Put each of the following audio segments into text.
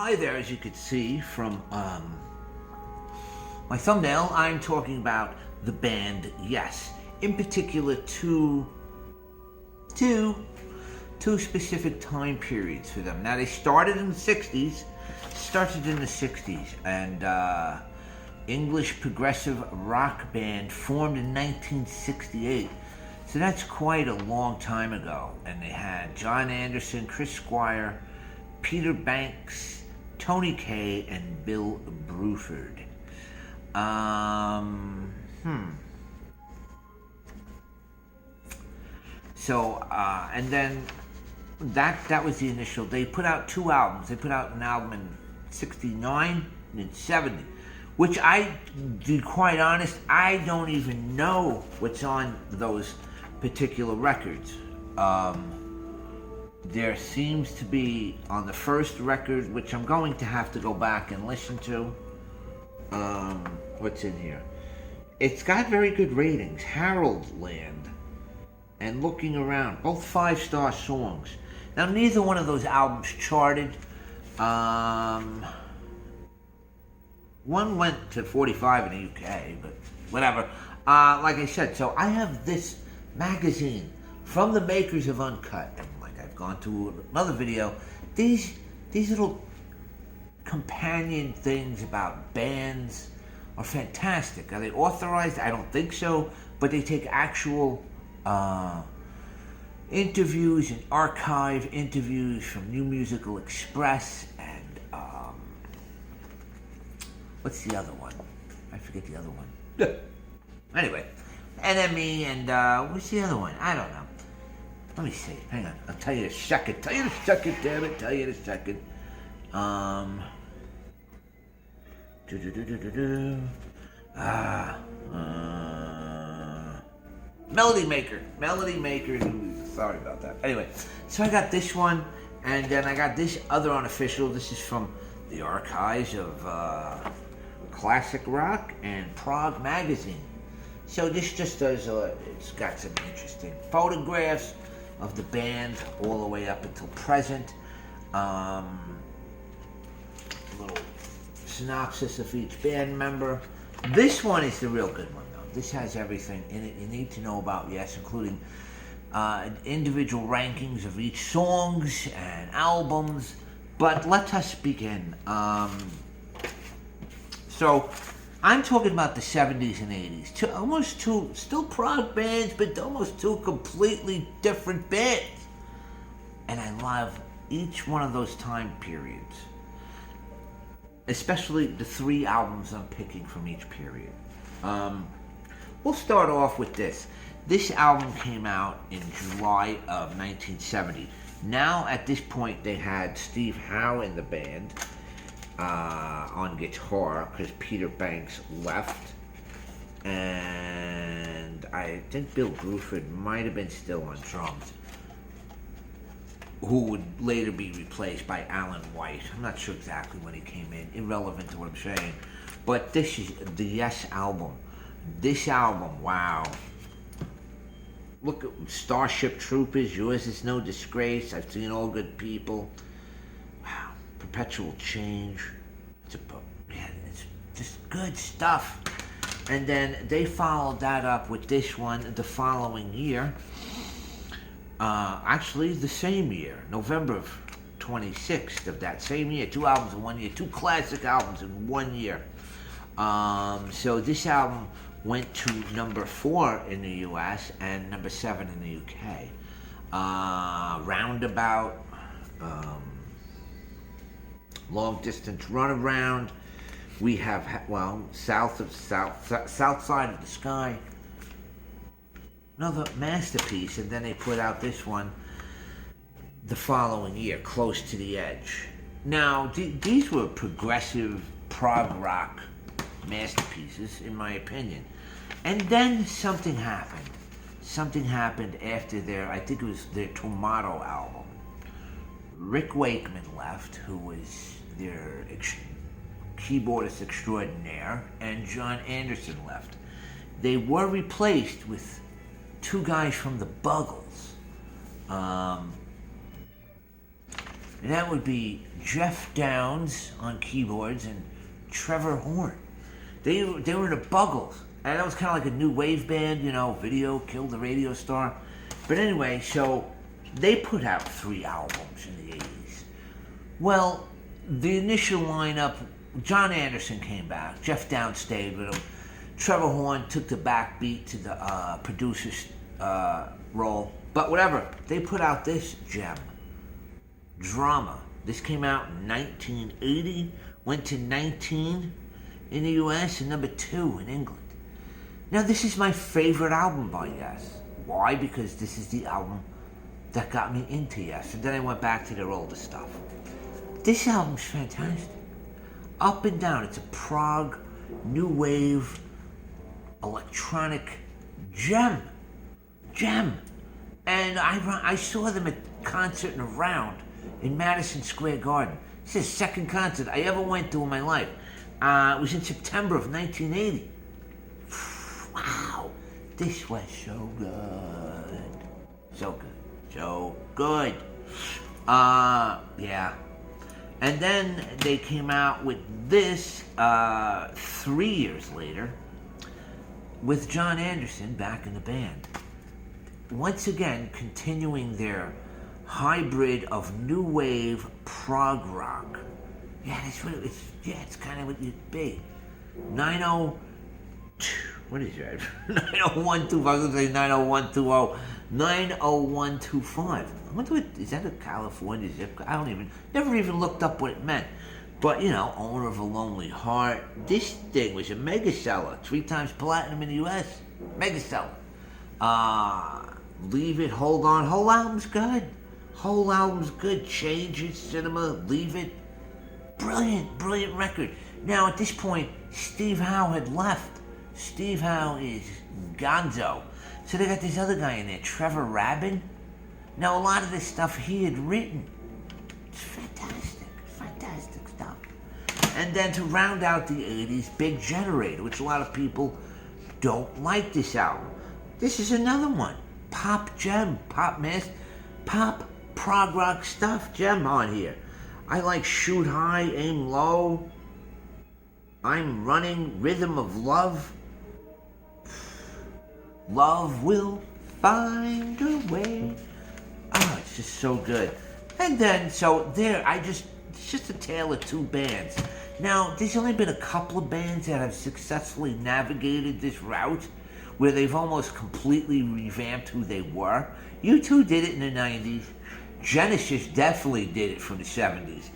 Hi there, as you could see from my thumbnail, I'm talking about the band Yes. In particular, two specific time periods for them. Now, they started in the 60s, and English progressive rock band formed in 1968. So that's quite a long time ago. And they had John Anderson, Chris Squire, Peter Banks, Tony Kaye, and Bill Bruford. So, and then that was the initial. They put out two albums. They put out an album in 69 and in 70, which to be quite honest, I don't even know what's on those particular records. There seems to be on the first record, which I'm going to have to go back and listen to. What's in here? It's got very good ratings. Harold Land and Looking Around, both 5-star songs. Now, neither one of those albums charted. One went to 45 in the UK, but whatever. Like I said, so I have this magazine from the makers of Uncut, and like I've gone to another video, these little companion things about bands are fantastic. Are they authorized? I don't think so, but they take actual interviews and archive interviews from New Musical Express and what's the other one? I forget the other one. Anyway, NME and what's the other one? I don't know. Let me see. Hang on. I'll tell you in a second. Damn it. Tell you in a second. Melody Maker. Sorry about that. Anyway, so I got this one, and then I got this other unofficial. This is from the archives of Classic Rock and Prog Magazine. So this just does, it's got some interesting photographs of the band all the way up until present. Little synopsis of each band member. This one is the real good one, though. This has everything in it you need to know about Yes, including individual rankings of each songs and albums. But let us begin. So I'm talking about the 70s and 80s. Almost two, still prog bands, but almost two completely different bands. And I love each one of those time periods. Especially the three albums I'm picking from each period. We'll start off with this. This album came out in July of 1970. Now, at this point, they had Steve Howe in the band on guitar because Peter Banks left. And I think Bill Bruford might have been still on drums, who would later be replaced by Alan White. I'm not sure exactly when he came in. Irrelevant to what I'm saying. But this is the Yes album. This album, wow. Look at Starship Troopers, Yours Is No Disgrace, I've Seen All Good People. Wow. Perpetual Change. It's just good stuff. And then they followed that up with this one the following year. Actually, the same year, November of 26th of that same year. Two albums in 1 year, two classic albums in 1 year. So this album went to number 4 in the US and number 7 in the UK. Roundabout, Long Distance Runaround. We have, South Side of the Sky. Another masterpiece, and then they put out this one the following year, Close to the Edge. Now, these were progressive prog rock masterpieces, in my opinion. And then something happened. Something happened after I think it was their Tomato album. Rick Wakeman left, who was their keyboardist extraordinaire, and John Anderson left. They were replaced with two guys from the Buggles. And that would be Jeff Downes on keyboards and Trevor Horn. They were the Buggles. And that was kind of like a new wave band, Video Killed the Radio Star. But anyway, so they put out 3 albums in the 80s. Well, the initial lineup, John Anderson came back. Jeff Downes stayed with him. Trevor Horn took the backbeat to the producer's role. But whatever, they put out this gem, Drama. This came out in 1980, went to 19 in the US and number 2 in England. Now, this is my favorite album by Yes. Why? Because this is the album that got me into Yes. And then I went back to their older stuff. This album's fantastic. Up and down. It's a prog, new wave, electronic gem. And I saw them at concert in a round in Madison Square Garden. This is the second concert I ever went to in my life. It was in September of 1980. Wow, this was so good. So good. Yeah. And then they came out with this 3 years later with John Anderson back in the band. Once again, continuing their hybrid of new wave prog rock. Yeah, it's kind of what you'd be. 90125. I was going to say 90120. 90125. I wonder is that a California zip code? Never even looked up what it meant. But, owner of a lonely heart. This thing was a mega seller. 3 times platinum in the US. Mega seller. Leave It, Hold On. Whole album's good. Changes, Cinema, Leave It. Brilliant record. Now, at this point, Steve Howe had left. Steve Howe is gonzo. So they got this other guy in there, Trevor Rabin. Now, a lot of this stuff he had written. It's fantastic stuff. And then to round out the 80s, Big Generator, which a lot of people don't like this album. This is another one. Pop gem, pop prog rock stuff, gem on here. I like Shoot High, Aim Low, I'm Running, Rhythm of Love. Love will find a way. Oh, it's just so good. And then, so there, it's just a tale of 2 bands. Now, there's only been a couple of bands that have successfully navigated this route where they've almost completely revamped who they were. U2 did it in the 90s. Genesis definitely did it from the 70s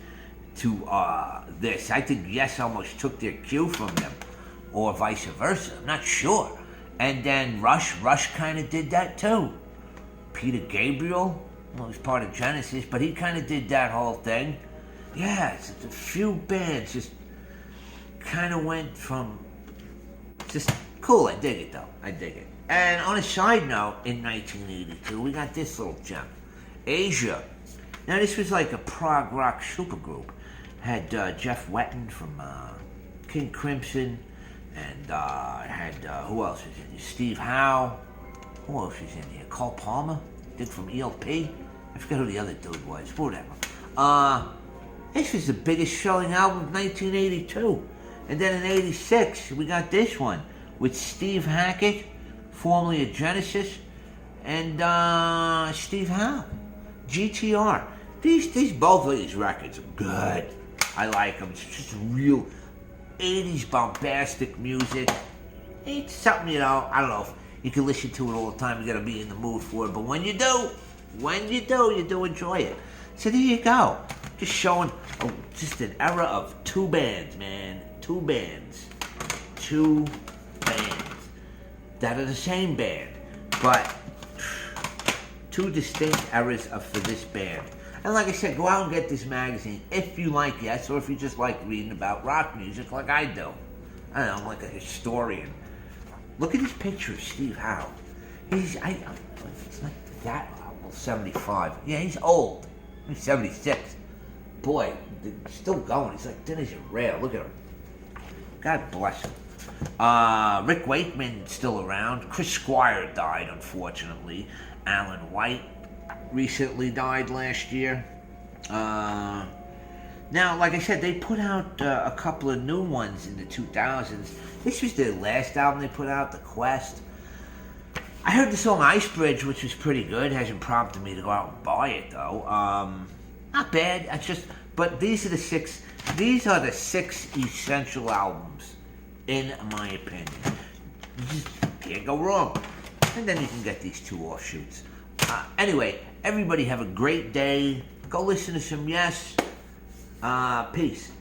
to this. I think Yes almost took their cue from them, or vice versa. I'm not sure. And then Rush kind of did that too. Peter Gabriel, well, he's part of Genesis, but he kind of did that whole thing. Yeah, it's a few bands just kind of went from just cool. I dig it though. I dig it. And on a side note, in 1982, we got this little gem, Asia. Now this was like a prog rock supergroup. Had Jeff Wetton from King Crimson, and had who else was in here? Steve Howe. Who else was in here? Cole Palmer, did from ELP. I forget who the other dude was. Whatever. This was the biggest selling album of 1982. And then in 86, we got this one with Steve Hackett, formerly of Genesis, and Steve Howe, GTR. Both of these records are good. I like them. It's just real 80s bombastic music. It's something, I don't know if you can listen to it all the time. You gotta be in the mood for it. But when you do, you do enjoy it. So there you go. Just showing just an era of 2 bands, man. 2 bands that are the same band, but 2 distinct eras for this band. And like I said, go out and get this magazine if you like Yes, or if you just like reading about rock music like I do. I don't know, I'm like a historian. Look at this picture of Steve Howe. It's like that, well, 75. Yeah, he's old. He's 76. Boy, still going. He's like thin as a rail. Look at him. God bless him. Rick Wakeman still around. Chris Squire died, unfortunately. Alan White recently died last year. Now, like I said, they put out a couple of new ones in the 2000s. This was their last album they put out, The Quest. I heard the song Ice Bridge, which was pretty good. Hasn't prompted me to go out and buy it though. Not bad. But these are the six. These are the six essential albums, in my opinion. You just can't go wrong. And then you can get these two offshoots. Anyway, everybody have a great day. Go listen to some Yes. Peace.